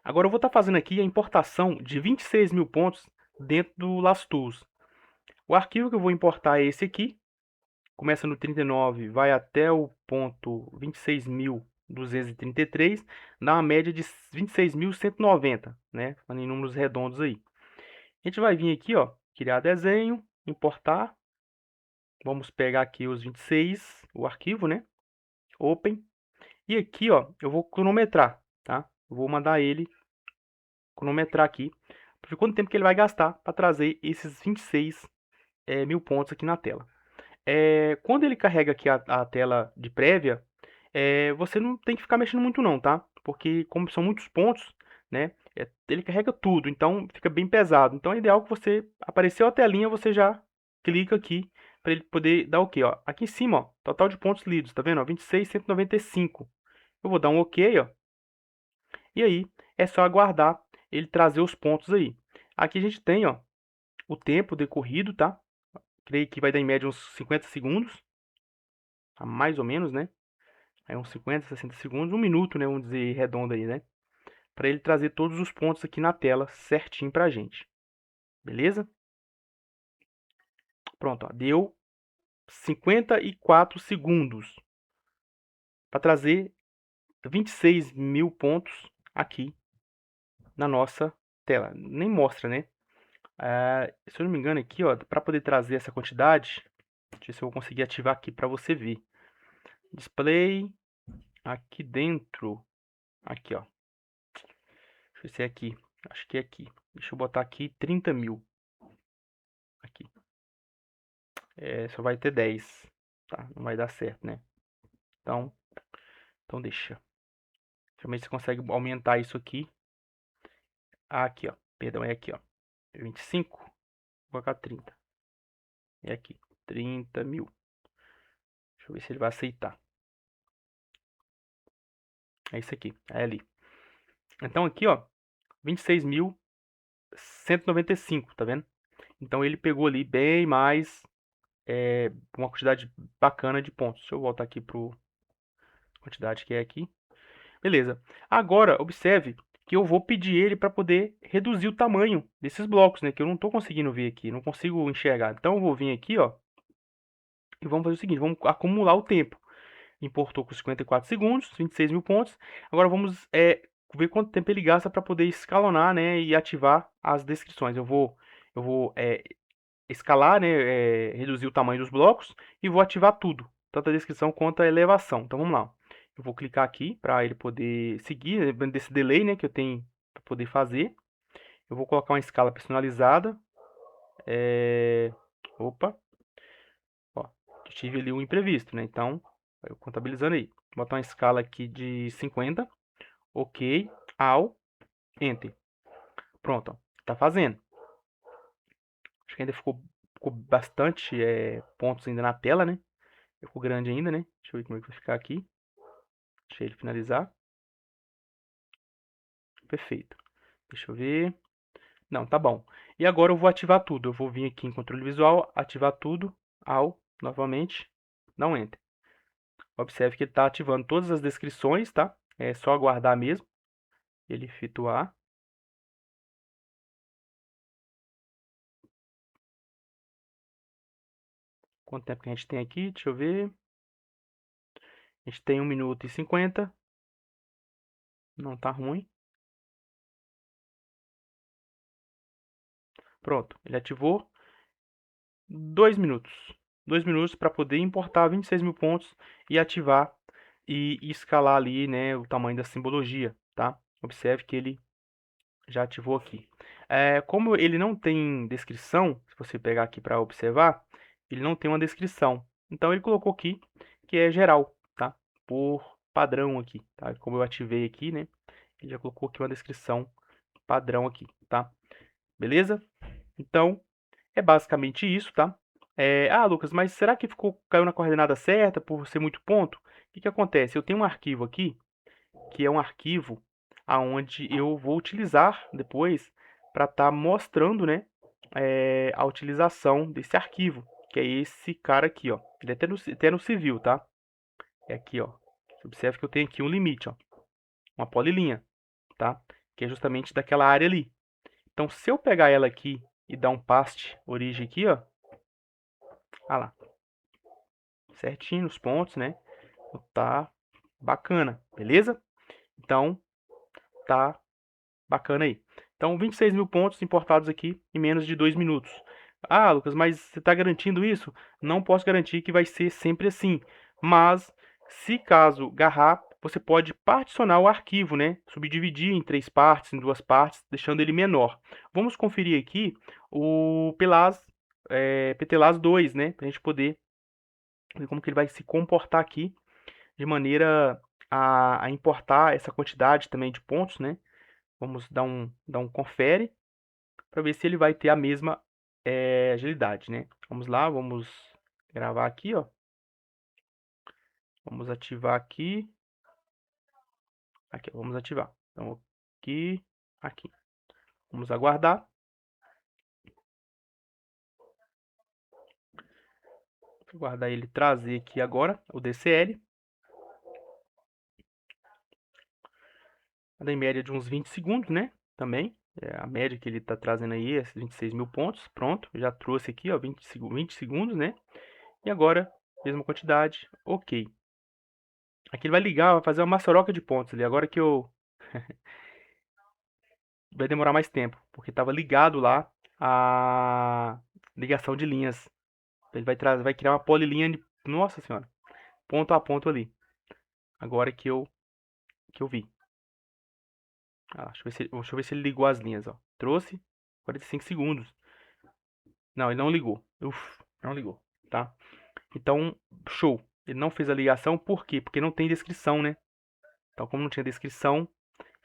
Agora eu vou estar fazendo aqui a importação de 26 mil pontos dentro do LastTools. O arquivo que eu vou importar é esse aqui, começa no 39, vai até o ponto 26.233, dá uma média de 26.190, né? Falando em números redondos aí. A gente vai vir aqui, ó, criar desenho, importar. Vamos pegar aqui os 26, o arquivo, né? Open. E aqui, ó, eu vou cronometrar, tá? Eu vou mandar ele cronometrar aqui, para ver quanto tempo que ele vai gastar para trazer esses 26 mil pontos aqui na tela. Quando ele carrega aqui a tela de prévia, você não tem que ficar mexendo muito não, tá? Porque como são muitos pontos, né? Ele carrega tudo, então fica bem pesado. Então é ideal que você, apareceu a telinha, você já clica aqui para ele poder dar o quê? Ó, aqui em cima, ó, total de pontos lidos, tá vendo? Ó, 26.195. Eu vou dar um OK, ó. E aí é só aguardar ele trazer os pontos aí. Aqui a gente tem, ó, o tempo decorrido, tá? Creio que vai dar em média uns 50 segundos, tá? Mais ou menos, né? Aí uns 50, 60 segundos, um minuto, né? Vamos dizer redondo aí, né? Para ele trazer todos os pontos aqui na tela certinho pra gente. Beleza? Pronto, ó, deu 54 segundos para trazer 26 mil pontos aqui na nossa tela. Nem mostra, né? Se eu não me engano aqui, ó, para poder trazer essa quantidade, deixa eu ver se eu vou conseguir ativar aqui para você ver. Display, aqui dentro, aqui, ó. Deixa eu ver se é aqui, acho que é aqui. Deixa eu botar aqui 30 mil. Aqui. Só vai ter 10, tá? Não vai dar certo, né? Então deixa. Realmente você consegue aumentar isso aqui. Aqui, ó. Perdão, é aqui, ó. 25, vou colocar 30. É aqui, 30 mil. Deixa eu ver se ele vai aceitar. É isso aqui, é ali. Então aqui, ó, 26.195, tá vendo? Então ele pegou ali bem mais, uma quantidade bacana de pontos. Deixa eu voltar aqui para a quantidade que é aqui. Beleza. Agora, observe que eu vou pedir ele para poder reduzir o tamanho desses blocos, né? Que eu não estou conseguindo ver aqui, não consigo enxergar. Então eu vou vir aqui, ó, e vamos fazer o seguinte, vamos acumular o tempo. Importou com 54 segundos, 26 mil pontos. Agora vamos ver quanto tempo ele gasta para poder escalonar, né, e ativar as descrições. Eu vou escalar, né, reduzir o tamanho dos blocos e vou ativar tudo, tanto a descrição quanto a elevação. Então vamos lá. Eu vou clicar aqui para ele poder seguir, lembrando desse delay, né, que eu tenho para poder fazer. Eu vou colocar uma escala personalizada. Opa, ó, tive ali um imprevisto, né? Então, eu contabilizando aí. Vou botar uma escala aqui de 50. OK, ao, Enter. Pronto, ó, tá fazendo. Acho que ainda ficou bastante pontos ainda na tela, né? Ficou grande ainda, né? Deixa eu ver como é que vai ficar aqui. Deixa ele finalizar. Perfeito. Deixa eu ver. Não, tá bom. E agora eu vou ativar tudo. Eu vou vir aqui em controle visual, ativar tudo, ao, novamente, dá um Enter. Observe que ele está ativando todas as descrições, tá? É só aguardar mesmo ele efetuar. Quanto tempo que a gente tem aqui? Deixa eu ver. A gente tem 1 minuto e 50. Não tá ruim. Pronto, ele ativou. 2 minutos. 2 minutos para poder importar 26 mil pontos e ativar e escalar ali, né, o tamanho da simbologia, tá? Observe que ele já ativou aqui. Como ele não tem descrição, se você pegar aqui para observar, ele não tem uma descrição. Então ele colocou aqui que é geral, tá? Por padrão aqui, tá? Como eu ativei aqui, né? Ele já colocou aqui uma descrição padrão aqui, tá? Beleza? Então, é basicamente isso, tá? Lucas, mas será que caiu na coordenada certa por ser muito ponto? O que que acontece? Eu tenho um arquivo aqui, que é um arquivo aonde eu vou utilizar depois para estar mostrando, né, a utilização desse arquivo, que é esse cara aqui, ó. Ele é até no civil, tá? É aqui, ó. Observe que eu tenho aqui um limite, ó, uma polilinha, tá? que é justamente daquela área ali. Então, se eu pegar ela aqui e dar um paste origem aqui, ó, olha lá, certinho nos pontos, né? Tá bacana, beleza? Então, tá bacana aí. Então, 26 mil pontos importados aqui em menos de 2 minutos. Ah, Lucas, mas você está garantindo isso? Não posso garantir que vai ser sempre assim. Mas, se caso garrar, você pode particionar o arquivo, né? Subdividir em 3 partes, em 2 partes, deixando ele menor. Vamos conferir aqui o PTLAS 2, né? Para a gente poder ver como que ele vai se comportar aqui, de maneira a importar essa quantidade também de pontos, né? Vamos dar um confere para ver se ele vai ter a mesma agilidade, né? Vamos lá, vamos gravar aqui, ó. Vamos ativar aqui. Aqui, ó, vamos ativar. Então, aqui, aqui. Vamos aguardar. Vou aguardar ele trazer aqui agora o DCL. Em média de uns 20 segundos, né? Também. A média que ele está trazendo aí é 26 mil pontos. Pronto, já trouxe aqui, ó, 20 segundos, né? E agora, mesma quantidade, ok. Aqui ele vai ligar, vai fazer uma maçaroca de pontos ali. Agora que eu... vai demorar mais tempo, porque estava ligado lá a ligação de linhas. Ele vai criar uma polilinha de... Nossa senhora. Ponto a ponto ali. Agora que eu vi. Deixa eu ver se ele ligou as linhas, ó. Trouxe 45 segundos. Não, ele não ligou. Não ligou, tá? Então, show. Ele não fez a ligação, por quê? Porque não tem descrição, né? Então, como não tinha descrição,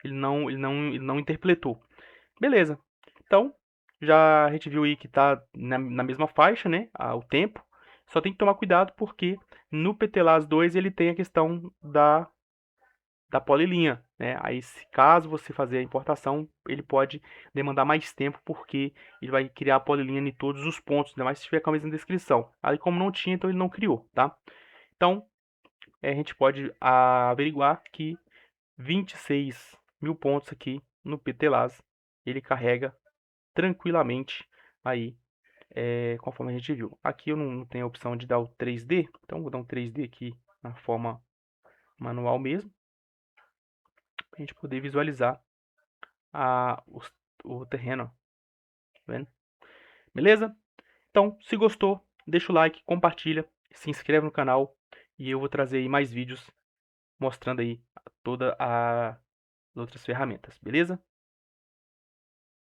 ele não interpretou. Beleza. Então, já a gente viu aí que tá na mesma faixa, né? O tempo. Só tem que tomar cuidado porque no PTLAS 2 ele tem a questão da polilinha, né? Aí, se caso você fazer a importação, ele pode demandar mais tempo porque ele vai criar a polilinha em todos os pontos, ainda mais se tiver com a mesma descrição. Aí, como não tinha, então ele não criou, tá? Então, a gente pode averiguar que 26 mil pontos aqui no PTLAS ele carrega tranquilamente aí, conforme a gente viu. Aqui eu não tenho a opção de dar o 3D, então vou dar um 3D aqui na forma manual mesmo, para a gente poder visualizar o terreno, tá vendo? Beleza? Então, se gostou, deixa o like, compartilha, se inscreve no canal e eu vou trazer aí mais vídeos mostrando aí todas as outras ferramentas, beleza?